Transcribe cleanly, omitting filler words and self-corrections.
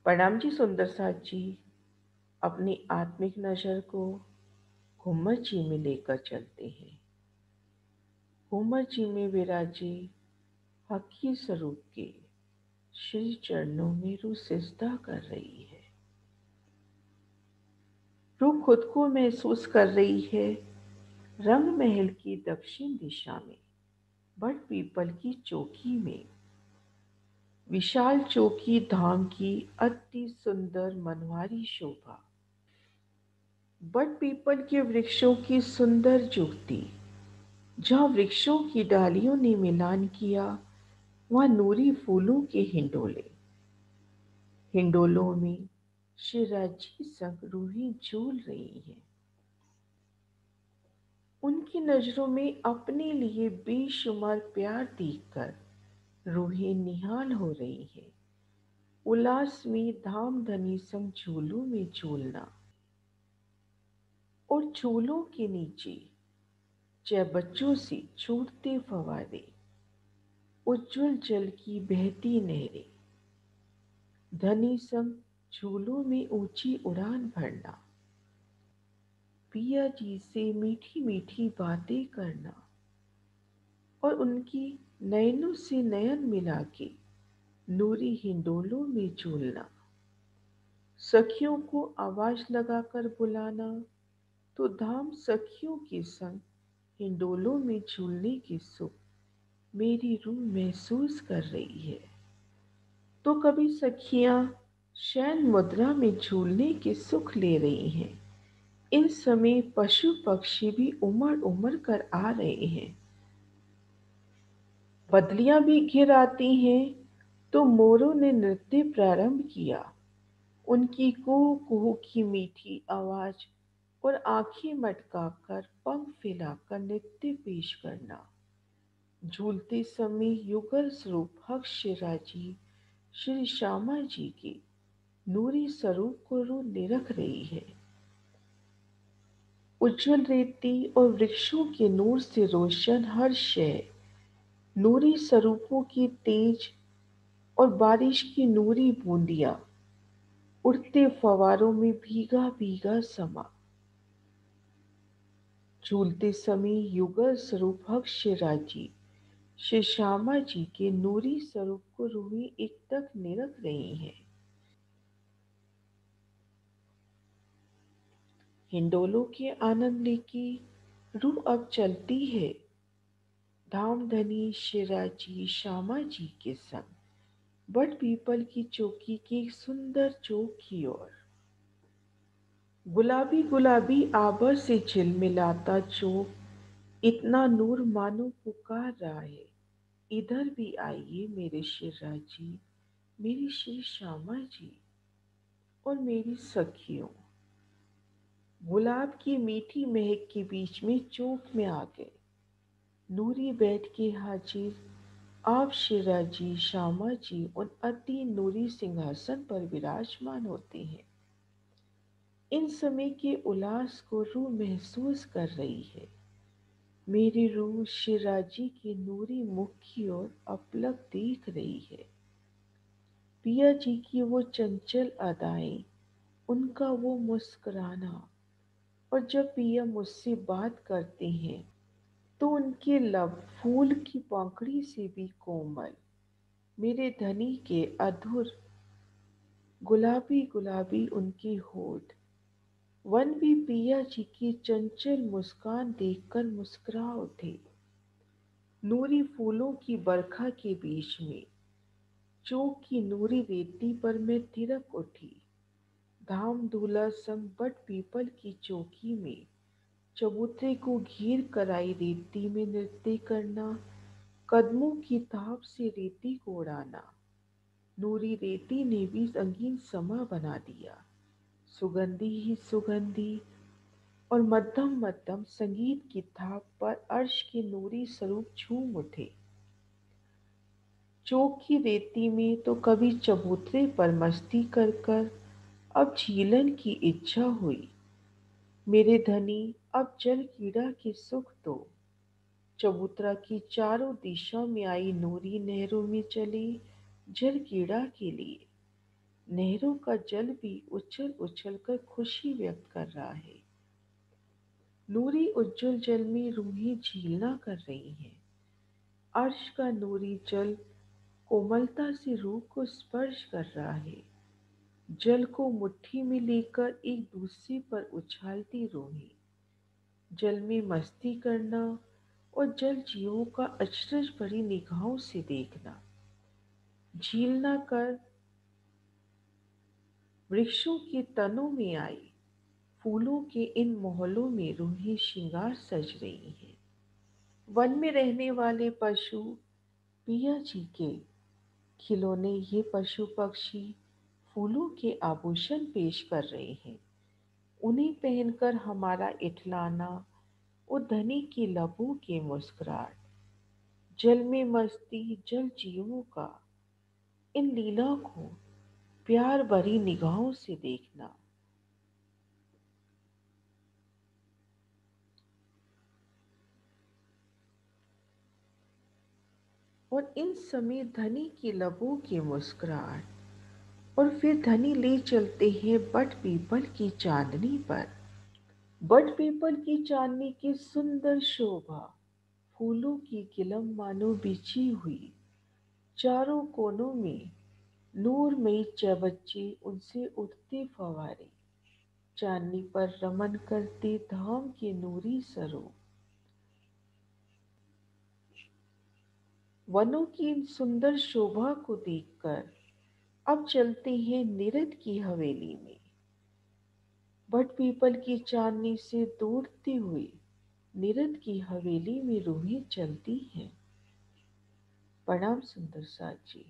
प्रणाम जी सुंदर साथ जी। अपनी आत्मिक नजर को घुम्मत जी में लेकर चलते हैं। घुम्मत जी में विराजे हकी स्वरूप के श्री चरणों में रूह सिजदा कर रही है। रूह खुद को महसूस कर रही है रंग महल की दक्षिण दिशा में, बट पीपल की चौकी में। विशाल चौकी धाम की अति सुंदर मनवारी शोभा, बट पीपल के वृक्षों की सुंदर जुगती। जहाँ वृक्षों की डालियों ने मिलान किया, वहाँ नूरी फूलों के हिंडोले। हिंडोलों में शिराजी संग रूहें झूल रही हैं। उनकी नजरों में अपने लिए बेशुमार प्यार देखकर रूहें निहाल हो रही हैं। उल्लास में धाम धनी संग झूलों में झूलना, और झूलों के नीचे जय बच्चों से छूटते फवारे, उज्जवल जल की बहती नहरें। धनी संग झूलों में ऊंची उड़ान भरना, पिया जी से मीठी मीठी बातें करना, और उनकी नयनों से नयन मिला के नूरी हिंडोलों में झूलना। सखियों को आवाज लगाकर बुलाना, तो धाम सखियों के संग हिंडोलों में झूलने की सुख मेरी रूह महसूस कर रही है। तो कभी सखियां शयन मुद्रा में झूलने के सुख ले रही हैं। इन समय पशु पक्षी भी उमड़ उमड़ कर आ रहे हैं। बदलियां भी घिर आती हैं, तो मोरों ने नृत्य प्रारंभ किया। उनकी कुहू कुहू की मीठी आवाज और आंखें मटकाकर पंख फैलाकर नृत्य पेश करना। झूलते समय युगल स्वरूप हक शिराजी श्री श्यामा जी के नूरी स्वरूप को रूह निरख रही है। उज्जवल रेती और वृक्षों के नूर से रोशन हर शय, नूरी स्वरूपों की तेज और बारिश की नूरी बूंदियां, उड़ते फवारों में भीगा भीगा समा। झूलते समय युगल स्वरूप हक शिराजी श्री श्यामा जी के नूरी स्वरूप को रूहें एकटक निरख रही हैं। हिंडोलों के आनंद लेके रूह अब चलती है धामधनी शिराजी श्यामा जी के संग बट पीपल की चौकी की एक सुंदर चौक की ओर। गुलाबी गुलाबी आभा से झिलमिलाता चौक इतना नूर मानो पुकार रहा है, इधर भी आइए मेरे शिराजी, मेरी श्री श्यामा जी और मेरी सखियों। गुलाब की मीठी महक के बीच में चौक में आ गए। नूरी बैठ के हाजिर आप शिराजी श्यामा जी उन अति नूरी सिंहासन पर विराजमान होते हैं। इन समय के उल्लास को रूह महसूस कर रही है। मेरी रूह शिराजी के नूरी मुख की ओर अपलक देख रही है। पिया जी की वो चंचल अदाएं, उनका वो मुस्कुराना, और जब पिया मुझसे बात करते हैं तो उनके लब फूल की पंखड़ी से भी कोमल। मेरे धनी के अधुर गुलाबी गुलाबी उनके होठ। वन भी पिया जी की चंचल मुस्कान देखकर मुस्कुरा उठे। नूरी फूलों की बरखा के बीच में चौक की नूरी रेती पर मैं थिरक उठी। धाम धूला संग बट पीपल की चौकी में चबूतरे को घेर कर आई रेती में नृत्य करना, कदमों की ताप से रेती को उड़ाना। नूरी रेती ने भी रंगीन समा बना दिया, सुगंधी ही सुगंधी, और मध्यम मध्यम संगीत की थाप पर अर्श के नूरी स्वरूप झूम उठे। चौक की रेती में तो कभी चबूतरे पर मस्ती कर कर अब झीलन की इच्छा हुई। मेरे धनी अब जल कीड़ा के सुख दो। चबूतरा की चारों दिशा में आई नूरी नहरों में चले जल कीड़ा के लिए। नहरों का जल भी उछल उछल कर खुशी व्यक्त कर रहा है। नूरी उज्जवल जल में रूहें झीलना कर रही हैं। अर्श का नूरी जल कोमलता से रूह को स्पर्श कर रहा है। जल को मुट्ठी में लेकर एक दूसरे पर उछालती रूहें। जल में मस्ती करना और जल जीवों का अचरज भरी निगाहों से देखना। झीलना कर वृक्षों के तनों में आई, फूलों के इन मोहल्लों में रूहें श्रृंगार सज रही हैं। वन में रहने वाले पशु पिया जी के खिलौने, ये पशु पक्षी फूलों के आभूषण पेश कर रहे हैं। उन्हें पहनकर हमारा इठलाना और धनी की लबों की मुस्कुराहट। जल में मस्ती, जल जीवों का इन लीला को प्यार भरी निगाहों से देखना। और इन समय धनी की लबों की मुस्कुराहट। और फिर धनी ले चलते हैं बट पीपल की चांदनी पर। बट पीपल की चांदनी की सुंदर शोभा, फूलों की किलम मानो बिछी हुई। चारों कोनों में नूरमयी चबच्चे, उनसे उठते फवारे। चांदनी पर रमन करते धाम के नूरी सरों। वनों की इन सुंदर शोभा को देखकर अब चलते हैं निरद की हवेली में। बट पीपल की चांदनी से दौड़ती हुई निरद की हवेली में रूहें चलती हैं। प्रणाम सुंदर साथ जी।